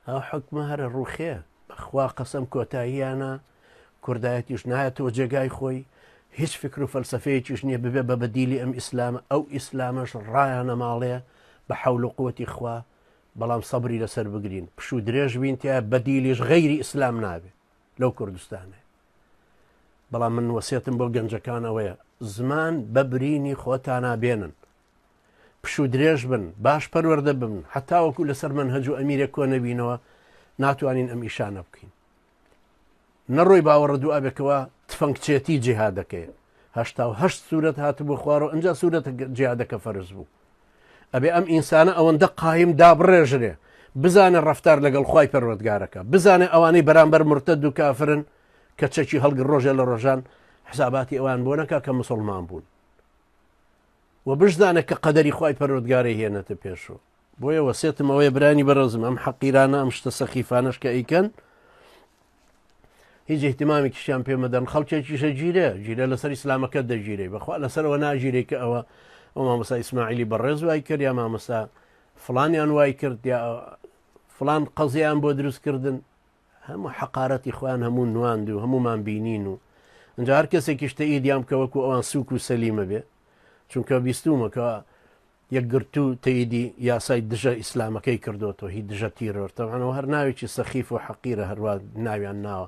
ئەو حکمە هەرە ڕوخێ بەخوا قەسەم کۆتاییانە کوردایەتیش نایەتەوە جێگای خۆی هیچ فکر و فەلسفەیەکیش نییە ببێ بە بەدیلی ئەم ئیسلامە ئەو ئیسلامەش ڕایانە ماڵەیە بە حەول و قووەتی خوا بەڵام سەبری لەسەر بگرین پشوو درێژ بین تیا بەدیلیش غەیری ئیسلام نابێ لەو کوردستانێ بەڵام من وەسیەتم بۆ گەنجەکان ئەوەیە زمان بەبرینی خۆتان نابێنن پشوو درێژ بن باش پەروەردە بن حتاوەکو لەسەر منهەج و ئەمیرێک کۆ نەبینەوە ناتوانین ئەم ئیشانە بکەین نەڕۆی باوەڕە دوو ئابێکەوە تفەنگچێتی جیهادەکەیە هەشت سوورەت هاتبوو خوارەوە ئەنج سوورەتە جیهادەکە فەرز بوو ئەبێ ئەم ئینسانە ئەوەندە قایم دابڕێژرێ بزانە ڕەفتار لەگەڵ خوای پەروەردگارەکە بزانێ ئەوانەی بەرامبەر مرتەد و کافرن کە چەکی هەڵگر ڕۆژێ لە ڕۆژان حساباتی ئەوان بۆ نەکا کە مسلمان بوون و بشدانە کە قەدەری خوای پەروەردگارەی هێنێتە پێشەوە بۆیە وەسیەتم ئەوەیە برانی بەڕێزم ئەم حەقیرانە ئەم شتە سەخیفانەش کە ئەیکەن هیچ احتیمامی کشیان پێ مەدەن خەڵکێکیشە گیرە لەسەر ئیسلامەکە دەگیرێ بەخوا لەسەرەوە ناگیرێ کە ئەوە ئەو مامۆستا ئیسماعیلی بەڕێز وای کرد یا مامۆستا فڵانیان وای کرد یا فڵان قەزیان بۆ دروستکردن هەموو حەقارەتی خۆیان هەموو نواند و هەمومان بینین و ئەنجا هەر کەسێکی شتە ئیدیام کە وەکو ئەوان سووک و سەلیمە بێ چونکە بیستومەکە یەک گرتو تەیدی یاسای دژە ئیسلامەکەی کردوەوە هی دژە تیرۆر تەوانەوە هەر ناوێکی سەخیف و حەقیرە هەروە ناویان ناوە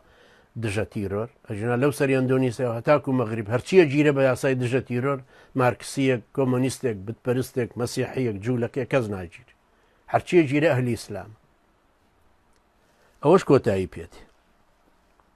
دژە تیرۆر ئەژنا لەو سەر ئەندۆنیسیەوە هەتاکو مەغریب هەرچیە گیرە بە یاسای دژە تیرۆر مارکسیەک کۆمۆنیستێک بتپەرستێک مەسیحیەک جوولەکەی کەس ناگیر هەرچیە گیرە ئەهلی ئیسلام ئەوەش کۆتایی پێێتی